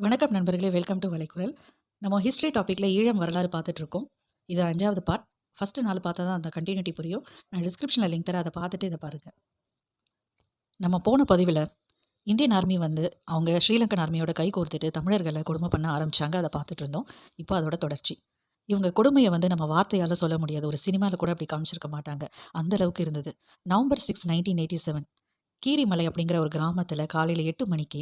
வணக்கம் நண்பர்களே! Welcome to Valaikkural. நம்ம ஹிஸ்டரி டாபிக்ல ஈழம் வரலாறு பார்த்துட்டுருக்கோம். இது 5வது பார்ட். ஃபர்ஸ்ட் 4 பார்த்தா தான் அந்த கன்டின்யூட்டி புரியும். நான் டிஸ்கிரிப்ஷன்ல லிங்க் தரேன். அத பார்த்துட்டு இத பாருங்க. நம்ம போன பதிவுல இந்தியன் ஆர்மி வந்து அவங்க ஸ்ரீலங்கன் ஆர்மியோட கை கோர்த்துட்டு தமிழர்கள கொடுமை பண்ண ஆரம்பிச்சாங்க. அத பார்த்துட்டு இருந்தோம். இப்போ அதோட தொடர்ச்சி. இவங்க கொடுமைய வந்து நம்ம வார்த்தையால சொல்ல முடியாது. ஒரு சினிமால கூட அப்படி காமிச்சிருக்க மாட்டாங்க. அந்த அளவுக்கு இருந்தது. நவம்பர் 6, 1987 கீரிமலை அப்படிங்கிற ஒரு கிராமத்துல காலையில 8 மணிக்கு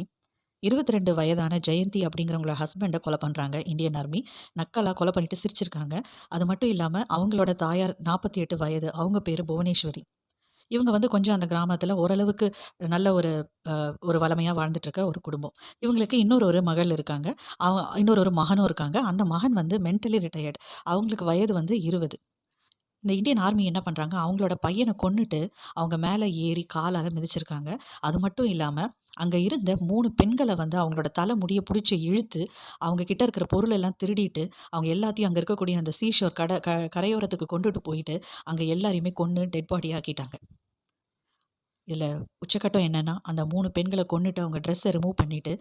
22 வயதான ஜெயந்தி அப்படிங்கிறவங்களோட ஹஸ்பண்ட கொலை பண்றாங்க இந்தியன் ஆர்மி. நக்கலா கொலை பண்ணிட்டு சிரிச்சிருக்காங்க. அது மட்டும் இல்லாம அவங்களோட தாயார் 48 வயது. அவங்க பேரு புவனேஸ்வரி. இவங்க வந்து கொஞ்சம் அந்த கிராமத்துல ஓரளவுக்கு நல்ல ஒரு வளமையா வாழ்ந்துட்டு இருக்க ஒரு குடும்பம். இவங்களுக்கு இன்னொரு மகள் இருக்காங்க. இன்னொரு மகனும் இருக்காங்க. அந்த மகன் வந்து மென்டலி ரிட்டயர்ட். அவங்களுக்கு வயது வந்து 20. இந்த இந்தியன் ஆர்மி என்ன பண்றாங்க, அவங்களோட பையன கொன்னுட்டு, அவங்க மேல ஏறி காலால மிதிச்சிருக்காங்க. அது மட்டும் இல்லாம, அங்க இருந்த 3 பெண்கள வந்து அவங்களோட தலை முடிய புடிச்சு இழுத்து, அவங்க கிட்ட இருக்கிற பொருள் எல்லாம் திருடிட்டு, அவங்க எல்லாத்தையும் அங்க இருக்கக்கூடிய அந்த சீஷோர் கரையோரத்துக்கு கொண்டுட்டு போயிட்டு, அங்க எல்லாரையுமே கொன்னு டெட் பாடி ஆக்கிட்டாங்க. இதுல உச்சக்கட்டம் என்னன்னா, அந்த 3 பெண்கள கொன்னுட்டு அவங்க ட்ரெஸ்ஸ ரிமூவ் பண்ணிட்டு,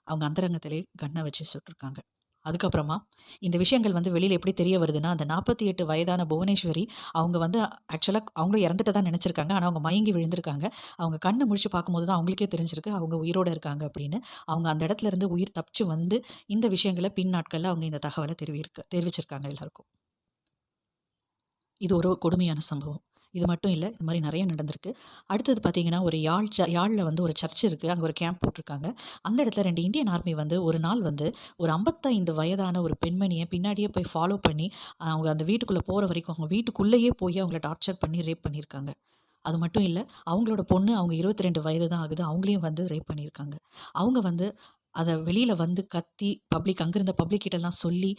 அவங்க அந்தரங்கத்திலே கண்ண வச்சு சுட்டுருக்காங்க. அதுக்கப்புறமா இந்த விஷயங்கள் வந்து வெளியில எப்படி தெரிய வருதுன்னா, அந்த 48 வயதான புவனேஸ்வரி, அவங்க வந்து ஆக்சுவலா அவங்களும் இறந்துட்டதா நெனச்சிருக்காங்க. ஆனா அவங்க மயங்கி விழுந்திருக்காங்க. அவங்க கண்ண முழிச்சு பார்க்கும்போது தான் அவங்களுக்கே தெரிஞ்சிருக்கு, அவங்க உயிரோட இருக்காங்க அப்படின்னு. அவங்க அந்த இடத்துல இருந்து உயிர் தப்பிச்சு வந்து, இந்த விஷயங்கள பின் நாட்கள்ல அவங்க இந்த தகவல தெரிவிச்சிருக்காங்க எல்லாருக்கும். இது ஒரு கொடுமையான சம்பவம். இது மட்டும் இல்ல. இது மாரி நெறைய நடந்திருக்கு. அடுத்தது பார்த்தீங்கன்னா, ஒரு யாழ்ல வந்து ஒரு சர்ச் இருக்கு. அங்க ஒரு கேம்ப் போட்டுருக்காங்க. அந்த இடத்துல 2 இந்தியன் ஆர்மி வந்து ஒரு நாள் வந்து ஒரு 55 வயதான ஒரு பெண்மணிய பின்னாடியே போய் ஃபாலோ பண்ணி, அவங்க அந்த வீட்டுக்குள்ள போற வரைக்கும், அவங்க வீட்டுக்குள்ளேயே போய் அவங்கள டார்ச்சர் பண்ணி ரேப் பண்ணியிருக்காங்க. அது மட்டும் இல்ல, அவங்களோட பொண்ணு அவங்க 22 வயது தான் ஆகுது. அவங்களையும் வந்து ரேப் பண்ணியிருக்காங்க. அவங்க வந்து அத வெளியில வந்து கத்தி, அங்க இருந்த பப்ளிக் கிட்டலாம் சொல்லி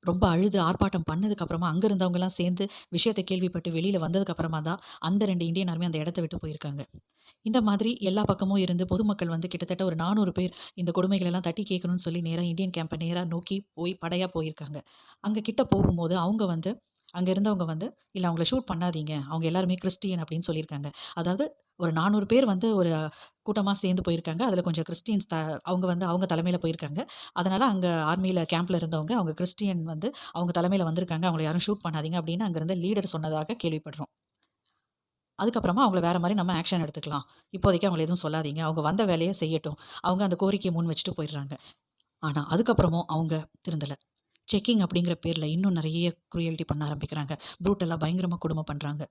ரொம்ப அழுது ஆர்ப்பாட்டம் பண்ணதுக்கு அப்புறமா, அங்க இருந்தவங்கலாம் சேர்ந்து விஷயத்த கேள்விப்பட்டு வெளியில வந்ததுக்கு அப்புறமா தான், அந்த 2 இந்தியன் ஆர்மி அந்த இடத்த விட்டு போயிருக்காங்க. இந்த மாதிரி எல்லா பக்கமும் இருந்து பொதுமக்கள் வந்து கிட்டத்தட்ட ஒரு 400 பேர் இந்த கொடுமைகள் எல்லாம் தட்டி கேட்கணும்னு சொல்லி நேரா இந்தியன் கேம்ப நேரா நோக்கி போய் படையா போயிருக்காங்க. அங்க கிட்ட போகும்போது அவங்க வந்து அங்க இருந்தவங்க வந்து, "இல்ல அவங்கள ஷூட் பண்ணாதீங்க. அவங்க எல்லாருமே கிறிஸ்டியன்" அப்படின்னு சொல்லியிருக்காங்க. அதாவது ஒரு 400 பேர் வந்து ஒரு கூட்டமா சேர்ந்து போயிருக்காங்க. அதுல கொஞ்சம் கிறிஸ்டியன்ஸ் அவங்க வந்து அவங்க தலைமையில போயிருக்காங்க. அதனால அங்க ஆர்மில கேம்ப்ல இருந்தவங்க, அவங்க கிறிஸ்டியன் வந்து அவங்க தலைமையில வந்திருக்காங்க. அவங்கள யாரும் ஷூட் பண்ணாதீங்க அப்படின்னு அங்க இருந்த லீடர் சொன்னதாக கேள்விப்படுறோம். அதுக்கப்புறமா அவங்கள வேற மாரி நம்ம ஆக்ஷன் எடுத்துக்கலாம். இப்போதைக்கு அவங்கள எதுவும் சொல்லாதீங்க. அவங்க வந்த வேலைய செய்யட்டும். அவங்க அந்த கோரிக்கைய முன் வச்சுட்டு போயிடுறாங்க. ஆனா அதுக்கப்புறமும் அவங்க திருந்தல. செக்கிங் அப்படிங்கிற பேர்ல இன்னும் நெறைய குரியல்டி பண்ண ஆரம்பிக்கிறாங்க. ப்ரூட்டலா பயங்கரமா கொடும பண்றாங்க.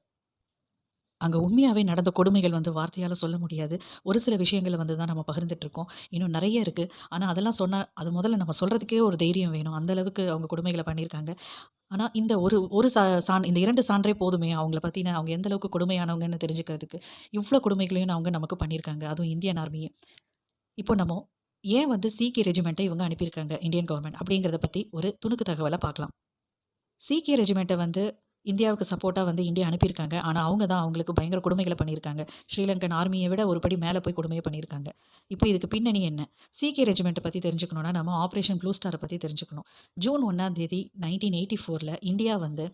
அங்க உண்மையாவே நடந்த கொடுமைகள் வந்து வார்த்தையால சொல்ல முடியாது. ஒரு சில விஷயங்கள வந்து தான் நம்ம பகிர்ந்துட்டு இருக்கோம். இன்னும் நெறைய இருக்கு. ஆனா அதெல்லாம் சொன்னா அது முதல்ல நம்ம சொல்றதுக்கே ஒரு தைரியம் வேணும். அந்த அளவுக்கு அவங்க கொடுமைகள பண்ணியிருக்காங்க. ஆனா இந்த ஒரு ஒரு சா சான் இந்த 2 சான்றே போதுமே அவங்கள பத்தின அவங்க எந்த அளவுக்கு கொடுமையானவங்கன்னு தெரிஞ்சுக்கிறதுக்கு. இவ்ளோ கொடுமைகளையும் அவங்க நமக்கு பண்ணியிருக்காங்க. அதுவும் இந்தியன் ஆர்மியே. இப்போ நம்ம ஏன் வந்து சீக்கிய ரெஜிமெண்ட்ட இவங்க அனுப்பியிருக்காங்க இந்தியன் கவர்ன்மெண்ட் அப்படிங்கிறத பத்தி ஒரு துணுக்கு தகவல பார்க்கலாம். சீக்கிய ரெஜிமெண்ட்ட வந்து இந்தியாவுக்கு சப்போர்ட்டா வந்து இந்தியா அனுப்பியிருக்காங்க. ஆனா, அவங்க தான் அவங்களுக்கு பயங்கர கொடுமைகள பண்ணியிருக்காங்க. ஸ்ரீலங்கன் ஆர்மிய விட ஒரு படி மேல போய் கொடுமைய பண்ணியிருக்காங்க. இப்போ இதுக்கு பின்னணி என்ன? சீக்கிய ரெஜிமெண்ட்ட பத்தி தெரிஞ்சுக்கணும்னா, நம்ம ஆப்பரேஷன் ப்ளூ ஸ்டார பத்தி தெரிஞ்சுக்கணும். ஜூன் 1ஆம் தேதி 1984ல இந்தியா வந்து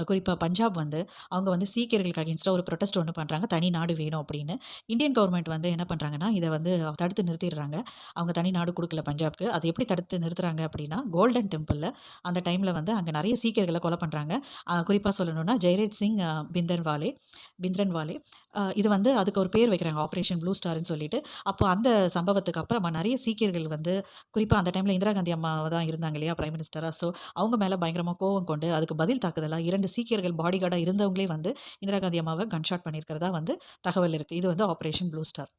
குறிப்பா பஞ்சாப் வந்து அவங்க வந்து சீக்கியர்களுக்கு அகைன்ஸ்டா ஒரு புரொட்டஸ்ட் ஒண்ணு பண்றாங்க. தனி நாடு வேணும் அப்படின்னு. இந்தியன் கவர்ன்மெண்ட் வந்து என்ன பண்றாங்கன்னா, இத வந்து தடுத்து நிறுத்திடுறாங்க. அவங்க தனி நாடு குடுக்கல பஞ்சாப்க்கு. அத எப்படி தடுத்து நிறுத்துறாங்க அப்படின்னா, கோல்டன் டெம்பிள்ல அந்த டைம்ல வந்து அங்க நெறைய சீக்கியர்கள கொலை பண்றாங்க. குறிப்பா சொல்லணும்னா ஜெயரேஜ் சிங் பிந்த்ரன்வாலே. இது வந்து அதுக்கு ஒரு பேர் வைக்கிறாங்க. ஆப்பரேஷன் ப்ளூ ஸ்டார்ன்னு சொல்லிட்டு. அப்போ அந்த சம்பவத்துக்கு அப்புறமா நெறைய சீக்கியர்கள் வந்து குறிப்பா அந்த டைம்ல இந்திரா காந்தி அம்மா தான் இருந்தாங்க இல்லையா? பிரைம் மினிஸ்டரா. ஸோ அவங்க மேல பயங்கரமா கோவம் கொண்டு, அதுக்கு பதில் தாக்குதலா 2 சீக்கியர்கள் பாடி கார்டா இருந்தவங்களே வந்து இந்திரா காந்தி அம்மாவ கன் ஷாட் பண்ணியிருக்கிறதா வந்து தகவல் இருக்கு. இது வந்து ஆப்பரேஷன் ப்ளூ ஸ்டார்.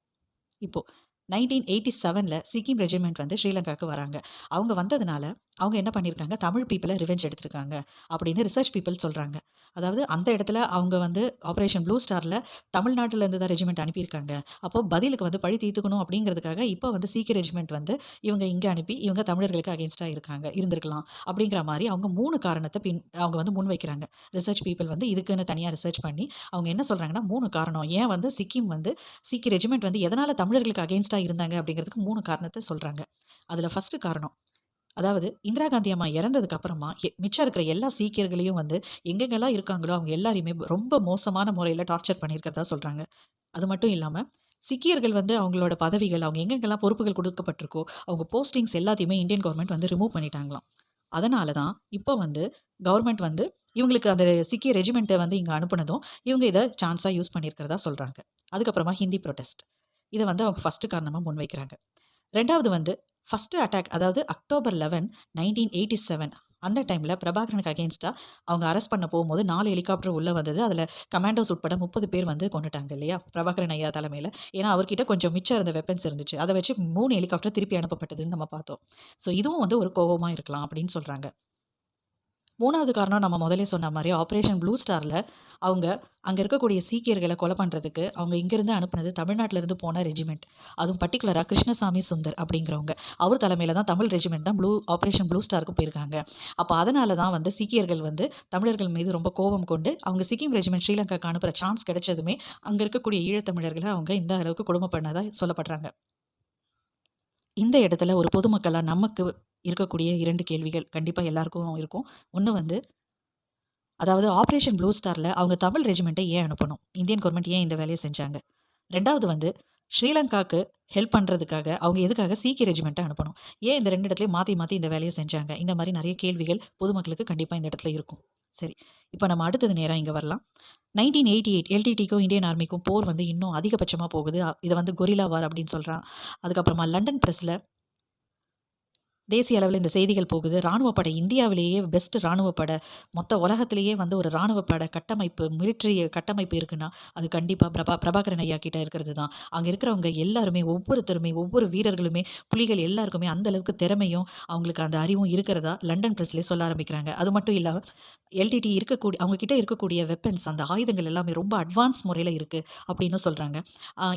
இப்போ 1987ல சிக்கிம் ரெஜிமெண்ட் வந்து ஸ்ரீலங்காவுக்கு வராங்க. அவங்க வந்ததுனால, அவங்க என்ன பண்ணியிருக்காங்க, தமிழ் பீப்பிள ரிவெஞ்ச் எடுத்திருக்காங்க அப்படின்னு ரிசர்ச் பீப்பிள் சொல்றாங்க. அதாவது அந்த இடத்துல அவங்க வந்து ஆப்பரேஷன் ப்ளூ ஸ்டார்ல தமிழ்நாட்டுல இருந்து தான் ரெஜிமெண்ட் அனுப்பியிருக்காங்க. அப்போ பதிலுக்கு வந்து பழி தீர்த்துக்கணும் அப்படிங்கிறதுக்காக, இப்ப வந்து சீக்கிய ரெஜிமெண்ட் வந்து இவங்க இங்க அனுப்பி, இவங்க தமிழர்களுக்கு அகைன்ஸ்டா இருந்திருக்கலாம். அப்படிங்கிற மாரி அவங்க 3 காரணத்த அவங்க வந்து முன்வைக்கிறாங்க. ரிசர்ச் பீப்பிள் வந்து இதுக்குன்னு தனியா ரிசர்ச் பண்ணி, அவங்க என்ன சொல்றாங்கன்னா 3 காரணம். ஏன் வந்து சிக்கிம் வந்து சீக்கிய ரெஜிமெண்ட் வந்து எதனால தமிழர்களுக்கு அகைன்ஸ்டா இருந்தாங்க அப்படிங்கிறதுக்கு 3 காரணத்த சொல்றாங்க. அதுல ஃபர்ஸ்ட் காரணம், அதாவது இந்திரா காந்தி அம்மா இறந்ததுக்கு அப்புறமா மிச்சம் இருக்கிற எல்லா சீக்கியர்களையும் வந்து எங்கெங்கெல்லாம் இருக்காங்களோ, அவங்க எல்லாரையுமே ரொம்ப மோசமான முறையில டார்ச்சர் பண்ணியிருக்கிறதா சொல்றாங்க. அது மட்டும் இல்லாம, சீக்கியர்கள் வந்து அவங்களோட பதவிகள், அவங்க எங்கெங்கெல்லாம் பொறுப்புகள் குடுக்கப்பட்டிருக்கோ, அவங்க போஸ்டிங்ஸ் எல்லாத்தையுமே இந்தியன் கவர்ன்மெண்ட் வந்து ரிமூவ் பண்ணிட்டாங்களாம். அதனால தான் இப்ப வந்து கவர்ன்மெண்ட் வந்து இவங்களுக்கு அந்த சீக்கிய ரெஜிமெண்ட்ட வந்து இங்க அனுப்புனதும், இவங்க இத சான்ஸா யூஸ் பண்ணியிருக்கிறதா சொல்றாங்க. அதுக்கப்புறமா ஹிந்தி புரொட்டஸ்ட். இத வந்து அவங்க ஃபர்ஸ்ட் காரணமா முன்வைக்கிறாங்க. 2வது வந்து ஃபர்ஸ்ட் அட்டாக் அதாவது அக்டோபர் 11, 1987 அந்த டைம்ல பிரபாகரனுக்கு அகைன்ஸ்ட்டா அவங்க அரெஸ்ட் பண்ண போம்போது 4 ஹெலிகாப்டர் உள்ள வந்தது. அதுல கமாண்டோஸ் உட்பட 30 பேர் வந்து கொன்னுட்டாங்க இல்லையா? பிரபாகரன் ஐயா தலைமையில. ஏன்னா, அவர்கிட்ட கொஞ்சம் மிச்சம் இருந்த வெப்பன்ஸ் இருந்துச்சு. அத வச்சு 3 ஹெலிகாப்டர் திருப்பி அனுப்பப்பட்டதுன்னு நம்ம பார்த்தோம். ஸோ இதுவும் வந்து ஒரு கோவமா இருக்கலாம் அப்படின்னு சொல்றாங்க. 3வது காரணம் நம்ம முதலே சொன்ன மாரி ஆப்பரேஷன் ப்ளூ ஸ்டார்ல அவங்க அங்க இருக்கக்கூடிய சீக்கியர்கள கொலை பண்றதுக்கு, அவங்க இங்கிருந்து அனுப்புனது தமிழ்நாட்டுல இருந்து போன ரெஜிமெண்ட். அதுவும் பர்ட்டிகுலரா கிருஷ்ணசாமி சுந்தர் அப்படிங்கிறவங்க. அவர் தலைமையில தான் தமிழ் ரெஜிமெண்ட் தான் ஆப்பரேஷன் ப்ளூ ஸ்டாருக்கு போயிருக்காங்க. அப்ப அதனால தான் வந்து சீக்கியர்கள் வந்து தமிழர்கள் மீது ரொம்ப கோபம் கொண்டு, அவங்க சிக்கிம் ரெஜிமெண்ட் ஸ்ரீலங்காக்கு அனுப்புற சான்ஸ் கிடைச்சதுமே, அங்க இருக்கக்கூடிய ஈழத்தமிழர்கள அவங்க இந்த அளவுக்கு கொடுமை பண்ணதா சொல்லப்படுறாங்க. இந்த இடத்துல ஒரு பொதுமக்களா நமக்கு இருக்கக்கூடிய 2 கேள்விகள் கண்டிப்பா எல்லாருக்கும் இருக்கும். 1 வந்து அதாவது ஆப்பரேஷன் ப்ளூ ஸ்டார்ல அவங்க தமிழ் ரெஜிமெண்ட்ட ஏன் அனுப்பணும்? இந்தியன் கவர்ன்மெண்ட் ஏன் இந்த வேலைய செஞ்சாங்க? 2வது வந்து ஸ்ரீலங்காக்கு ஹெல்ப் பண்றதுக்காக அவங்க எதுக்காக சீக்கிய ரெஜிமெண்ட்ட அனுப்பணும்? ஏன் இந்த 2 இடத்துலயும் மாத்தி, மாத்தி இந்த வேலைய செஞ்சாங்க? இந்த மாரி நெறைய கேள்விகள் பொதுமக்களுக்கு கண்டிப்பா இந்த இடத்துல இருக்கும். சரி. இப்ப நம்ம அடுத்தது நேரா இங்க வரலாம். 1988 எல்டிடிக்கும் இந்தியன் ஆர்மிக்கும் போர் வந்து இன்னும் அதிகபட்சமா போகுது. இத வந்து கொரில்லா வார் அப்படின்னு சொல்றான். அதுக்கப்புறமா லண்டன் பிரஸ்ல தேசிய அளவுல இந்த செய்திகள் போகுது. ராணுவ படை இந்தியாவிலேயே பெஸ்ட் ராணுவ படை, மொத்த உலகத்திலேயே வந்து ஒரு ராணுவ படை கட்டமைப்பு, மிலிட்டரி கட்டமைப்பு இருக்குன்னா, அது கண்டிப்பா பிரபாகரன் ஐயா கிட்ட இருக்கிறது தான். அங்க இருக்கிறவங்க எல்லாருமே, ஒவ்வொருத்தருமே, ஒவ்வொரு வீரர்களுமே, புலிகள் எல்லாருக்குமே அந்த அளவுக்கு திறமையும், அவங்களுக்கு அந்த அறிவும் இருக்கிறதா லண்டன் பிரஸ்லயே சொல்ல ஆரம்பிக்கிறாங்க. அது மட்டும் இல்லாம எல்டிடி அவங்க கிட்ட இருக்கக்கூடிய வெப்பன்ஸ் அந்த ஆயுதங்கள் எல்லாமே ரொம்ப அட்வான்ஸ் முறையில இருக்கு அப்படின்னு சொல்றாங்க.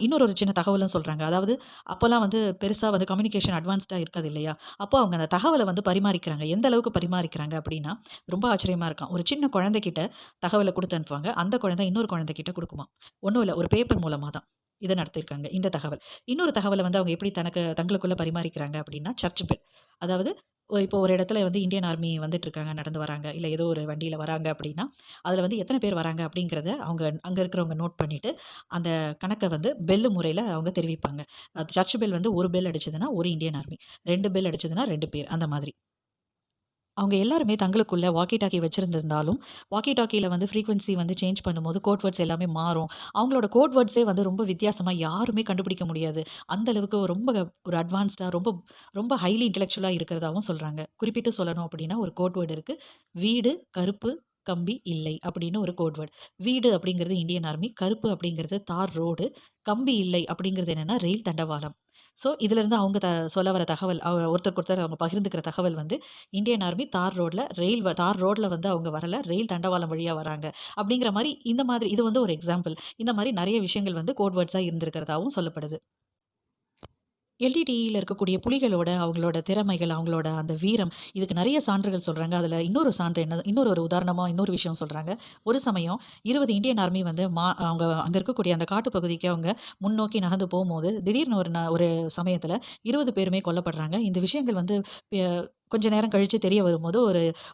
இன்னொரு ஒரு சின்ன தகவலும் சொல்றாங்க. அதாவது அப்போலாம் வந்து பெருசா வந்து கம்யூனிகேஷன் அட்வான்ஸ்டா இருக்காது இல்லையா? அப்போ அவங்க அந்த தகவல வந்து பரிமாறிக்கிறாங்க. எந்த அளவுக்கு பரிமாறிக்கிறாங்க அப்படின்னா, ரொம்ப ஆச்சரியமா இருக்காம். ஒரு சின்ன குழந்தைகிட்ட தகவல குடுத்து அனுப்புவாங்க. அந்த குழந்தை இன்னொரு குழந்தைகிட்ட குடுக்குமாம். ஒண்ணும் இல்ல. ஒரு பேப்பர் மூலமா தான். இத நடத்தியிருக்காங்க. இந்த தகவல். இன்னொரு தகவல வந்து அவங்க எப்படி தங்களுக்குள்ள பரிமாறிக்கிறாங்க அப்படின்னா, சர்ச் பெல். அதாவது இப்போ ஒரு இடத்துல வந்து இந்தியன் ஆர்மி வந்துட்டுருக்காங்க, நடந்து வராங்க. இல்ல ஏதோ ஒரு வண்டியில வராங்க அப்படின்னா, அதுல வந்து எத்தன பேர் வராங்க அப்படிங்கிறத அவங்க அங்க இருக்கிறவங்க நோட் பண்ணிட்டு, அந்த கணக்க வந்து பெல் முறையில அவங்க தெரிவிப்பாங்க. சர்ச் பெல் வந்து 1 பெல் அடிச்சதுன்னா, 1 இந்தியன் ஆர்மி. 2 பெல் அடிச்சதுன்னா 2 பேர். அந்த மாதிரி. அவங்க எல்லாருமே தங்களுக்குள்ள வாக்கி டாக்கி வச்சிருந்திருந்தாலும், வாக்கி டாக்கில வந்து ஃப்ரீக்வென்சி வந்து சேஞ்ச் பண்ணும்போது கோட் வேர்ட்ஸ் எல்லாமே மாறும். அவங்களோட கோட் வேர்ட்ஸே வந்து ரொம்ப வித்தியாசமா யாருமே கண்டுபிடிக்க முடியாது. அந்த அளவுக்கு ரொம்ப ஒரு அட்வான்ஸ்டா ரொம்ப ரொம்ப ஹைலி இன்டலெக்சுவலா இருக்கிறதாவும் சொல்றாங்க. குறிப்பிட்டு சொல்லணும் அப்படின்னா ஒரு கோட் வேர்ட் இருக்கு. வீடு, கருப்பு, கம்பி இல்லை அப்படின்னு ஒரு கோட் வேர்ட். வீடு அப்படிங்கிறது இந்தியன் ஆர்மி, கருப்பு அப்படிங்கிறது தார் ரோடு, கம்பி இல்லை அப்படிங்கிறது என்னன்னா ரெயில் தண்டவாளம். ஸோ இதிலிருந்து அவங்க சொல்ல வர தகவல் ஒருத்தருக்கு ஒருத்தர் அவங்க பகிர்ந்துக்கிற தகவல் வந்து இந்தியன் ஆர்மி தார் ரோட்ல வந்து அவங்க வரல. ரயில் தண்டவாளம் வழியா வராங்க. அப்படிங்கிற மாரி இந்த மாதிரி இது வந்து ஒரு எக்ஸாம்பிள். இந்த மாரி நெறைய விஷயங்கள் வந்து கோட் வேர்ட்ஸா இருந்திருக்கிறதாவும் சொல்லப்படுது. எல்டிடியில இருக்கக்கூடிய புலிகளோட அவங்களோட திறமைகள், அவங்களோட அந்த வீரம், இதுக்கு நெறைய சான்றுகள் சொல்றாங்க. அதுல இன்னொரு சான்று என்ன இன்னொரு ஒரு உதாரணமா இன்னொரு விஷயம் சொல்றாங்க. ஒரு சமயம் 20 இந்தியன் ஆர்மி வந்து அவங்க அங்க இருக்கக்கூடிய அந்த காட்டு பகுதிக்கு அவங்க முன்னோக்கி நகர்ந்து போம்போது, திடீர்னு ஒரு சமயத்துல 20 பேருமே கொல்லப்படுறாங்க. இந்த விஷயங்கள் வந்து பெ கொஞ்ச நேரம் கழிச்சு தெரிய வரும்போது,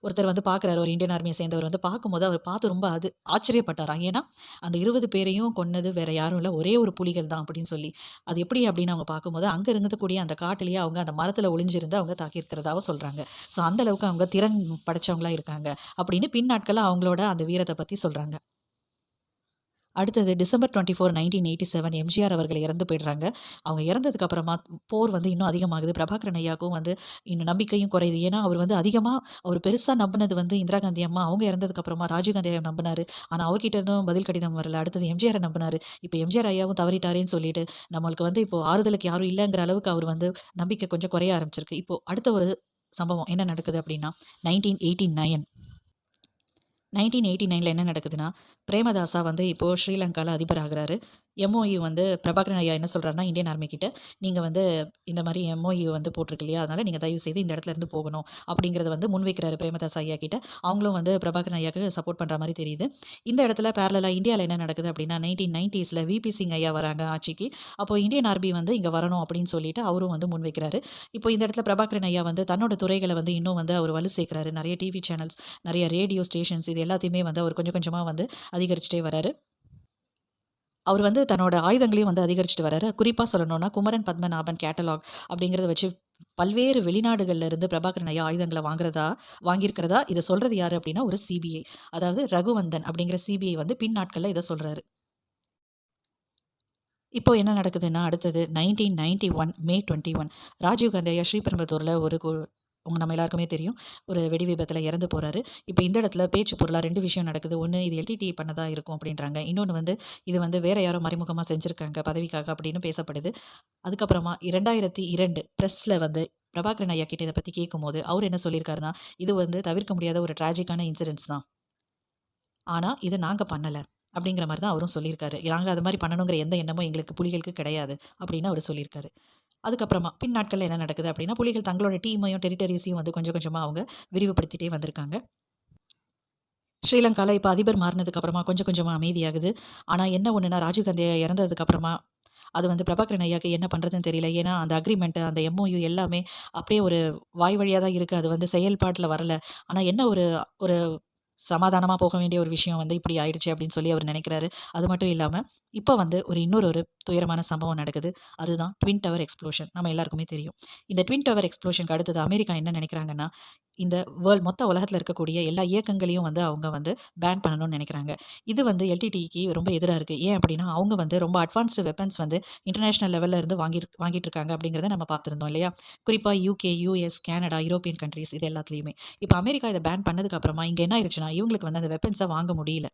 ஒருத்தர் வந்து பார்க்குறாரு. ஒரு இந்தியன் ஆர்மிய சேர்ந்தவர் வந்து பார்க்கும்போது, அவர் பார்த்து ரொம்ப ஆச்சரியப்பட்டாராம். ஏன்னா, அந்த 20 பேரையும் கொன்னது வேற யாரும் இல்ல. ஒரே ஒரு புலிகள் தான் அப்படின்னு சொல்லி. அது எப்படி அப்படின்னு அவங்க பார்க்கும்போது, அங்க இருந்தக்கூடிய அந்த காட்டிலேயே அவங்க அந்த மரத்துல ஒளிஞ்சிருந்து அவங்க தாக்கியிருக்கிறதாவும் சொல்றாங்க. ஸோ அந்த அளவுக்கு அவங்க திறன் படைச்சவங்களா இருக்காங்க. அப்படின்னு பின்னாட்களா அவங்களோட அந்த வீரத்த பத்தி சொல்றாங்க. அடுத்தது டிசம்பர் 24, 1987 எம்ஜிஆர் அவர்கள் இறந்து போயிடுறாங்க. அவங்க இறந்ததுக்கு அப்புறமா போர் வந்து இன்னும் அதிகமாகுது. பிரபாகரன் ஐயாவுக்கும் வந்து இன்னும் நம்பிக்கையும் குறையுது. ஏன்னா, அவர் வந்து அதிகமா அவர் பெருசா நம்புனது வந்து இந்திரா காந்தி அம்மா. அவங்க இறந்ததுக்கு அப்புறமா ராஜீவ் காந்தி ஐயா நம்புனாரு. ஆனா, அவர்கிட்ட இருந்தும் பதில் கடிதம் வரல. அடுத்தது எம்ஜிஆர நம்புனாரு. இப்ப எம்ஜிஆர் ஐயாவும் தவறிட்டாரேன்னு சொல்லிட்டு, நம்மளுக்கு வந்து இப்போ ஆறுதலுக்கு யாரும் இல்லங்கிற அளவுக்கு அவர் வந்து நம்பிக்கை கொஞ்சம் குறைய ஆரம்பிச்சிருக்கு. இப்போ அடுத்த ஒரு சம்பவம் என்ன நடக்குது அப்டின்னா, 1989 1989ல என்ன நடக்குதுன்னா, பிரேமதாசா வந்து இப்போ ஸ்ரீலங்கால அதிபர் ஆகுறாரு. எம்ஓயு வந்து பிரபாகரன் ஐயா என்ன சொல்றாருன்னா, இந்தியன் ஆர்மி கிட்ட, "நீங்க வந்து இந்த மாரி எம்ஓயு வந்து போட்டிருக்கு இல்லையா? அதனால நீங்க தயவு செய்து இந்த இடத்துல இருந்து போகணும்." அப்படிங்கிறத வந்து முன்வைக்கிறாரு பிரேமதாசா ஐயா கிட்ட. அவங்களும் வந்து பிரபாகரன் ஐயாக்கு சப்போர்ட் பண்ற மாரி தெரியுது. இந்த இடத்துல பேரலலா இந்தியால என்ன நடக்குது அப்படின்னா, 1990ஸ்ல விபி சிங் ஐயா வராங்க ஆட்சிக்கு. அப்போ இந்தியன் ஆர்மி வந்து இங்க வரணும் அப்படின்னு சொல்லிட்டு அவரும் வந்து முன்வைக்கிறாரு. இப்போ இந்த இடத்துல பிரபாகரன் ஐயா வந்து தன்னோட துறைகள வந்து இன்னும் வந்து அவர் வலு சேர்க்கிறாரு. நெறைய டிவி சேனல்ஸ், நெறைய ரேடியோ ஸ்டேஷன்ஸ் இது எல்லாத்தையுமே வந்து அவர் கொஞ்சம் கொஞ்சமா வந்து அதிகரிச்சுட்டே வராரு. அவர் வந்து தன்னோட ஆயுதங்களையும் வந்து அதிகரிச்சுட்டு வராரு. குறிப்பா சொல்லணும்னா, குமரன் பத்மநாபன் கேட்டலாக் அப்படிங்கிறத வச்சு பல்வேறு வெளிநாடுகள்ல இருந்து பிரபாகரன் ஐயா ஆயுதங்கள வாங்கியிருக்கிறதா இத சொல்றது யாரு அப்படின்னா, ஒரு சிபிஐ. அதாவது ரகுவந்தன் அப்படிங்கிற சிபிஐ வந்து பின்னாட்கள்ல இத சொல்றாரு. இப்போ என்ன நடக்குதுன்னா, அடுத்தது 1991 மே 21 ராஜீவ் காந்தி ஐயா ஸ்ரீபெரும்புதூர்ல ஒரு நம்ம எல்லாருக்குமே தெரியும். ஒரு வெடி விபத்துல இறந்து போறாரு. இப்ப இந்த இடத்துல பேச்சு பொருளா 2 விஷயம் நடக்குது. ஒண்ணு இது எல்டிடிஇ பண்ணதா இருக்கும் அப்படின்றாங்க. இன்னொன்னு வந்து இது வந்து வேற யாரோ மறைமுகமா செஞ்சிருக்காங்க பதவிக்காக அப்படின்னு பேசப்படுது. அதுக்கப்புறமா 2002 பிரஸ்ல வந்து பிரபாகரன் ஐயா கிட்ட இத பத்தி கேட்கும்போது, அவரு என்ன சொல்லியிருக்காருன்னா, இது வந்து தவிர்க்க முடியாத ஒரு ட்ராஜிக்கான இன்சிடென்ட்ஸ் தான். ஆனா, இத நாங்க பண்ணல. அப்படிங்கிற மாரி தான் அவரும் சொல்லியிருக்காரு. நாங்க அது மாரி பண்ணணுங்கிற எந்த எண்ணமும் எங்களுக்கு புலிகளுக்கு கிடையாது. அப்படின்னு அவரு சொல்லியிருக்காரு. அதுக்கப்புறமா பின்னாட்கள்ல என்ன நடக்குது அப்படின்னா, புலிகள் தங்களோட டீமையும், டெரிட்டரீஸையும் வந்து கொஞ்சம் கொஞ்சமா அவங்க விரிவுபடுத்திட்டே வந்திருக்காங்க. ஸ்ரீலங்கால இப்ப அதிபர் மாறுனதுக்கு அப்புறமா கொஞ்சம் கொஞ்சமா அமைதியாகுது. ஆனா என்ன ஒண்ணுன்னா, ராஜீவ் காந்தி இறந்ததுக்கு அப்புறமா, அது வந்து பிரபாகரன் ஐயாக்கு என்ன பண்றதுன்னு தெரியல. ஏன்னா, அந்த அக்ரீமெண்ட், அந்த எம்ஓயு எல்லாமே அப்படியே ஒரு வாய் வழியா தான் இருக்கு. அது வந்து செயல்பாட்டுல வரல. ஆனா என்ன ஒரு ஒரு சமாதானமா போக வேண்டிய ஒரு விஷயம் வந்து இப்படி ஆயிடுச்சு அப்படின்னு சொல்லி அவர் நினைக்கிறாரு. அது மட்டும் இல்லாம, இப்ப வந்து இன்னொரு துயரமான சம்பவம் நடக்குது. அதுதான் ட்வின் டவர் எக்ஸ்ப்ளோஷன். நம்ம எல்லாருக்குமே தெரியும். இந்த ட்வின் டவர் எக்ஸ்ப்ளோஷனுக்கு அடுத்தது அமெரிக்கா என்ன நினைக்கிறாங்கன்னா, இந்த மொத்த உலகத்துல இருக்கக்கூடிய எல்லா இயக்கங்களையும் வந்து அவங்க வந்து பேன் பண்ணணும்னு நினைக்கிறாங்க. இது வந்து எல்டிடிஇக்கு ரொம்ப எதிரா இருக்கு. ஏன் அப்படின்னா, அவங்க வந்து ரொம்ப அட்வான்ஸ்டு வெப்பன்ஸ் வந்து இன்டர்நேஷனல் லெவல்ல இருந்து வாங்கிட்டு இருக்காங்க அப்படிங்கிறத நம்ம பார்த்திருந்தோம் இல்லையா? குறிப்பா UK, US, Canada, European countries இது எல்லாத்துலயுமே. இப்ப அமெரிக்கா இத பேன் பண்ணதுக்கு அப்புறமா இங்க என்ன ஆயிருச்சுன்னா, இவங்களுக்கு வந்து அந்த வெப்பன்ஸ வாங்க முடியல.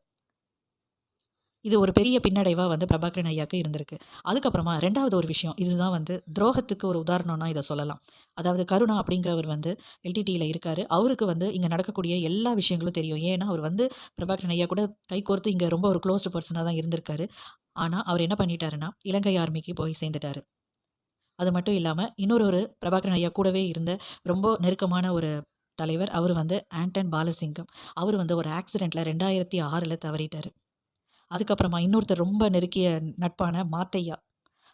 இது ஒரு பெரிய பின்னடைவா வந்து பிரபாகரன் ஐயாக்கு இருந்திருக்கு. அதுக்கப்புறமா 2வது ஒரு விஷயம். இதுதான் வந்து துரோகத்துக்கு ஒரு உதாரணம்னா இத சொல்லலாம். அதாவது கருணா அப்படிங்கிறவர் வந்து எல்டிடிஇல இருக்காரு. அவருக்கு வந்து இங்க நடக்கக்கூடிய எல்லா விஷயங்களும் தெரியும். ஏன்னா, அவர் வந்து பிரபாகரன் ஐயா கூட கைகோர்த்து இங்க ரொம்ப ஒரு குளோஸ்டு பெர்சனா தான் இருந்திருக்காரு. ஆனா, அவர் என்ன பண்ணிட்டாருன்னா, இலங்கை ஆர்மிக்கு போய் சேர்ந்துட்டாரு. அது மட்டும் இல்லாம, ஒரு பிரபாகரன் ஐயா கூடவே இருந்த ரொம்ப நெருக்கமான ஒரு தலைவர். அவரு வந்து ஆண்டன் பாலசிங்கம். அவரு வந்து ஒரு ஆக்சிடென்ட்ல 2006ல தவறிட்டாரு. அதுக்கப்புறமா இன்னொருத்தர் ரொம்ப நெருங்கிய நட்பான மாத்தையா.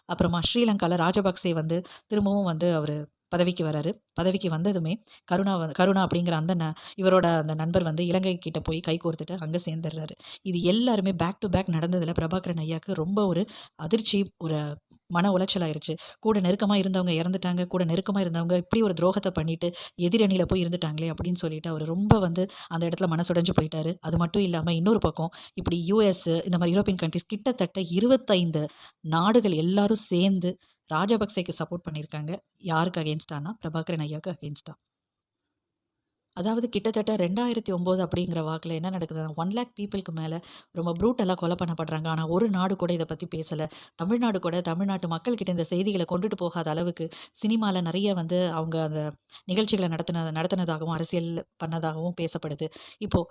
அப்புறமா ஸ்ரீலங்கால ராஜபக்சே வந்து திரும்பவும் வந்து அவரு பதவிக்கு வராரு. பதவிக்கு வந்ததுமே கருணா அப்படிங்கிற அந்த இவரோட அந்த நண்பர் வந்து இலங்கை கிட்ட போய் கைகோர்த்துட்டு அங்க சேர்ந்துடுறாரு. இது எல்லாருமே பேக் டு பேக் நடந்ததுல பிரபாகரன் ஐயாக்கு ரொம்ப ஒரு அதிர்ச்சி, ஒரு மன உளைச்சல் ஆயிருச்சு. கூட நெருக்கமா இருந்தவங்க இறந்துட்டாங்க. கூட நெருக்கமா இருந்தவங்க இப்படி ஒரு துரோகத்த பண்ணிட்டு, எதிரணியில போய் இருந்துட்டாங்களே அப்படின்னு சொல்லிட்டு அவரு ரொம்ப வந்து அந்த இடத்துல மனசுடைஞ்சு போயிட்டாரு. அது மட்டும் இல்லாம இன்னொரு பக்கம் இப்படி யுஎஸ் இந்த மாரி யூரோப்பியன் கன்ட்ரீஸ் கிட்டத்தட்ட 25 நாடுகள் எல்லாரும் சேர்ந்து ராஜபக்சேக்கு சப்போர்ட் பண்ணியிருக்காங்க. யாருக்கு அகைன்ஸ்டான்னா, பிரபாகரன் ஐயாக்கு அகைன்ஸ்டா. அதாவது கிட்டத்தட்ட 2009 அப்படிங்கிற வாக்குல என்ன நடக்குதுன்னா, 1,00,000 பீப்பிள்க்கு மேல ரொம்ப ப்ரூட்டலா கொலை பண்ணப்படுறாங்க. ஆனா, ஒரு நாடு கூட இத பத்தி பேசல. தமிழ்நாடு கூட தமிழ்நாட்டு மக்கள் கிட்ட இந்த செய்திகள கொண்டுட்டு போகாத அளவுக்கு, சினிமால நெறைய வந்து அவங்க அந்த நிகழ்ச்சிகள நடத்தினதாகவும், அரசியல் பண்ணதாகவும் பேசப்படுது. இப்போ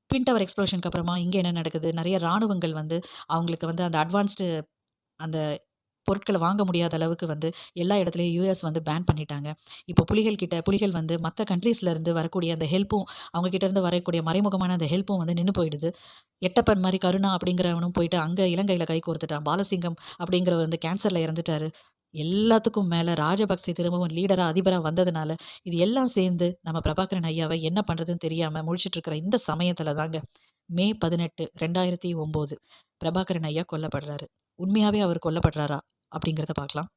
ட்வின் டவர் எக்ஸ்ப்ளோஷனுக்கு அப்புறமா இங்க என்ன நடக்குது? நெறைய ராணுவங்கள் வந்து அவங்களுக்கு வந்து அந்த அட்வான்ஸ்டு அந்த பொருட்கள வாங்க முடியாத அளவுக்கு வந்து எல்லா இடத்துலயும் யுஎஸ் வந்து பேன் பண்ணிட்டாங்க. இப்போ புலிகள் வந்து மத்த கண்ட்ரீஸ்ல இருந்து வரக்கூடிய அந்த ஹெல்ப்பும், அவங்க கிட்ட இருந்து வரக்கூடிய மறைமுகமான அந்த ஹெல்ப்பும் வந்து நின்னு போயிடுது. எட்டப்பன் மாரி கருணா அப்படிங்கிறவனும் போயிட்டு அங்க இலங்கையில கை கோர்த்துட்டான். பாலசிங்கம் அப்படிங்கிறவர் வந்து கேன்சர்ல இறந்துட்டாரு. எல்லாத்துக்கும் மேல ராஜபக்சே திரும்பவும் லீடரா, அதிபரா வந்ததுனால, இது எல்லாம் சேர்ந்து நம்ம பிரபாகரன் ஐயாவ என்ன பண்றதுன்னு தெரியாம முழிச்சுட்டு இருக்கிற இந்த சமயத்துல தாங்க, மே 18, 2009 பிரபாகரன் ஐயா கொல்லப்படுறாரு. உண்மையாவே அவர் கொல்லப்படுறாரா? அப்படிங்கிறத பார்க்கலாம்.